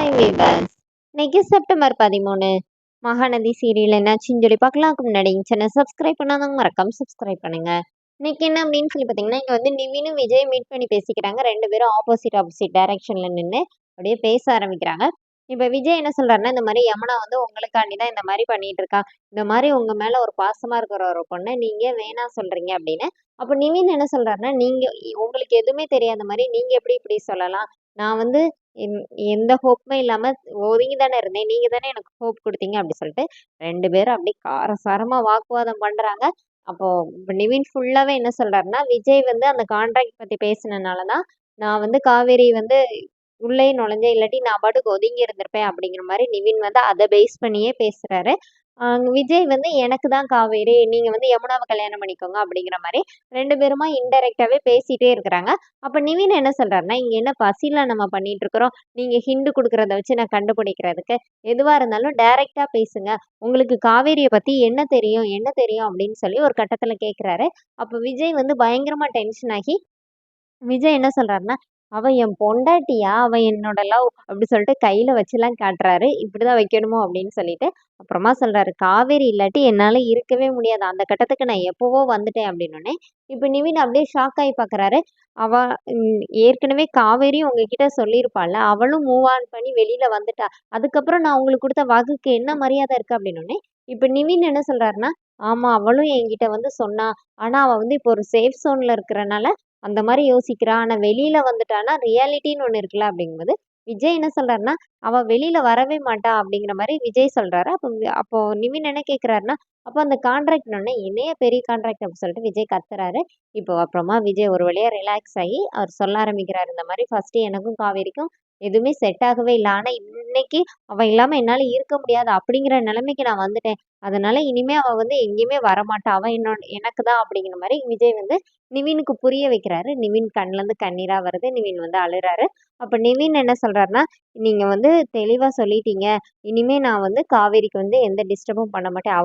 Hi viewers. இன்னைக்கு September 13 Mahanadi serial என்னாச்சுன்னு சொல்லி பார்க்கலாம். அதுக்கு முன்னாடி சேனல் சப்ஸ்கிரைப் பண்ணாதவங்க மறக்காம சப்ஸ்கிரைப் பண்ணுங்க. இன்னைக்கு என்ன அப்படின்னு சொல்லி பார்த்தீங்கன்னா, இங்க வந்து நிவினும் விஜய் மீட் பண்ணி பேசிக்கிறாங்க. ரெண்டு பேரும் ஆப்போசிட் டைரக்ஷன்ல நின்று அப்படியே பேச ஆரம்பிக்கிறாங்க. இப்ப விஜய் என்ன சொல்றாருன்னா, இந்த மாதிரி யமுனா வந்து உங்களுக்காண்டி தான் இந்த மாதிரி பண்ணிட்டு இருக்கா. இந்த மாதிரி உங்க மேல ஒரு பாசமா இருக்கிற ஒரு பொண்ணை நீங்க வேணாம் சொல்றீங்க அப்படின்னு. அப்ப நிவின் என்ன சொல்றாருன்னா, நீங்க உங்களுக்கு எதுவுமே தெரியாத மாதிரி நீங்க எப்படி இப்படி சொல்லலாம். நான் வந்து எந்த ஹோப்புமே இல்லாம ஒதுங்கி தானே இருந்தேன். நீங்க தானே எனக்கு ஹோப் குடுத்தீங்க அப்படி சொல்லிட்டு 2 பேரும் அப்படியே காரசாரமா வாக்குவாதம் பண்றாங்க. அப்போ நிவின் ஃபுல்லாவே என்ன சொல்றாருன்னா, விஜய் வந்து அந்த கான்ட்ராக்ட் பத்தி பேசினனால தான் நான் வந்து காவேரி வந்து உள்ளயே நுழைஞ்சேன். இல்லாட்டி நான் பாட்டுக்கு ஒதுங்கி இருந்திருப்பேன் அப்படிங்கிற மாரி நிவின் வந்து அத பேஸ் பண்ணியே பேசுறாரு. விஜய் வந்து எனக்கு தான் காவேரி, நீங்க வந்து யமுனாவ கல்யாணம் பண்ணிக்கோங்க அப்படிங்கிற மாரி 2 பேருமா இன்டைரக்ட்டாவே பேசிட்டே இருக்கிறாங்க. அப்ப நிவின் என்ன சொல்றாருன்னா, இங்க என்ன பசில நம்ம பண்ணிட்டு இருக்கிறோம். நீங்க ஹிண்ட் குடுக்குறத வச்சு நான் கண்டுபிடிக்கிறதுக்கு, எதுவா இருந்தாலும் டைரக்ட்டா பேசுங்க. உங்களுக்கு காவேரிய பத்தி என்ன தெரியும்? என்ன தெரியும்? அப்படின்னு சொல்லி ஒரு கட்டத்துல கேட்கிறாரு. அப்ப விஜய் வந்து பயங்கரமா டென்ஷன் ஆகி விஜய் என்ன சொல்றாருன்னா, "அவ என் பொண்டாட்டியா? அவ என்னோட லவ்" அப்படி சொல்லிட்டு கையில வச்சுலாம் காட்டுறாரு. "இப்படிதான் வைக்கணுமோ?" அப்படின்னு சொல்லிட்டு. அப்புறமா சொல்றாரு, "காவேரி இல்லாட்டி என்னால இருக்கவே முடியாது. அந்த கட்டத்துக்கு நான் எப்பவோ வந்துட்டேன்" அப்படின்னோனே, இப்ப நிவின் அப்படியே ஷாக் ஆயி பார்க்குறாரு. அவ ஏற்கனவே காவேரியும் உங்ககிட்ட சொல்லியிருப்பாள்ல. அவளும் மூவ் ஆன் பண்ணி வெளியில வந்துட்டா. அதுக்கப்புறம் நான் உங்களுக்கு குடுத்த வாக்குக்கு என்ன மரியாதை இருக்கு அப்படின்னோனே, இப்ப நிவின் என்ன சொல்றாருன்னா, "ஆமா அவளும் என்கிட்ட வந்து சொன்னா. ஆனா அவ வந்து இப்போ ஒரு சேஃப் ஜோன்ல இருக்கிறனால அந்த மாரி யோசிக்கிறா. ஆனா வெளியில வந்துட்டான்னா, ரியாலிட்டின்னு ஒண்ணு இருக்குல்ல அப்படிங்கும்போது, விஜய் என்ன சொல்றாருன்னா, "அவ வெளியில வரவே மாட்டா" அப்படிங்கிற மாரி விஜய் சொல்றாரு. அப்போ நிவின் என்ன கேட்கிறாருன்னா, "அப்ப அந்த கான்ட்ராக்ட்னோனே, என்னைய பெரிய கான்ட்ராக்ட்" அப்படி சொல்லிட்டு விஜய் கத்துறாரு. இப்போ அப்புறமா விஜய் ஒரு வழியா ரிலாக்ஸ் ஆகி, அவர் சொல்ல ஆரம்பிக்கிறாரு. இந்த மாரி "ஃபர்ஸ்ட்டு எனக்கும் காவேரிக்கும் எதுவுமே செட் ஆகவே இல்ல. ஆனா இன்னைக்கு அவ இல்லாம என்னால இருக்க முடியாது. அப்படிங்கிற நிலைமைக்கு நான் வந்துட்டேன். அதனால இனிமே அவ வந்து எங்கேயுமே வரமாட்டா. அவ எனக்கு தான்" அப்படிங்கிற மாரி விஜய் வந்து நிவினுக்கு புரிய வைக்கிறாரு. நிவின் கண்லருந்து கண்ணீரா வருது. நிவின் வந்து அழுறாரு. அப்ப நிவின் என்ன சொல்றாருன்னா, "நீங்க வந்து தெளிவா சொல்லிட்டீங்க. இனிமே நான் வந்து காவேரிக்கு வந்து எந்த டிஸ்டர்பும் பண்ண மாட்டேன்.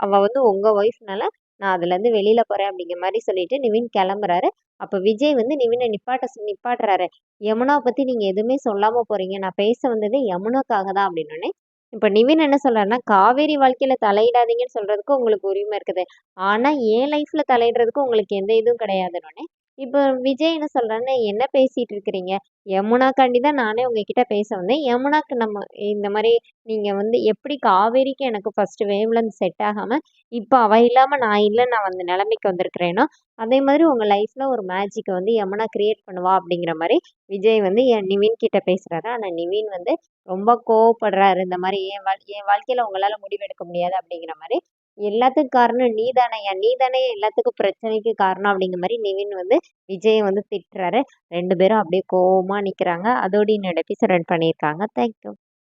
அவ வந்து உங்க ஒய்ஃப்னால நான் அதுலருந்து வெளியில போறேன்" அப்படிங்கிற மாரி சொல்லிட்டு நிவின் கெளம்புறாரு. அப்ப விஜய் வந்து நிவின நிப்பாட்டுறாரு. "யமுனாவ பத்தி நீங்க எதுவுமே சொல்லாம போறீங்க. நான் பேச வந்ததே யமுனாக்காக தான்" அப்படின்னோனே, இப்ப நிவின் என்ன சொல்றாருன்னா, "காவேரி வாழ்க்கையில தலையிடாதீங்கன்னு சொல்றதுக்கு உங்களுக்கு உரிமை இருக்குது. ஆனா, என் லைஃப்ல தலையிடுறதுக்கு உங்களுக்கு எந்த இதுவும் கிடையாதுன்னோனே, இப்ப விஜய் என்ன சொல்றாருன்னா, "என்ன பேசிட்டு இருக்கிறீங்க? யமுனாக்காண்டி தான் நானே உங்ககிட்ட பேச வந்தேன். யமுனாக்கு நம்ம இந்த மாரி நீங்க வந்து எப்படி காவேரிக்கு எனக்கு ஃபர்ஸ்ட்டு வேவ் லென்த் செட் ஆகாம, இப்ப அவ இல்லாம நான் இல்லன்னு நான் அந்த நிலைமைக்கு வந்திருக்கிறேனோ, அதே மாதிரி உங்க லைஃப்ல ஒரு மேஜிக்க வந்து யமுனா கிரியேட் பண்ணுவா" அப்படிங்கிற மாரி விஜய் வந்து நிவின் கிட்ட பேசுறாரு. ஆனா நிவின் வந்து ரொம்ப கோவப்படுறாரு. இந்த மாரி என் வாழ்க்கையில உங்களால முடிவெடுக்க முடியாது அப்படிங்கிற மாரி. எல்லாத்துக்கும் காரணம் நீதானய்யா! நீதானே எல்லாத்துக்கும் பிரச்சனைக்கு காரணம் அப்படிங்கிற மாரி நிவின் வந்து விஜய வந்து திட்டுறாரு. 2 பேரும் அப்படியே கோவமா நிக்கிறாங்க. அதோட என்னோட எபிசோட் ரன் பண்ணியிருக்காங்க. Thank you.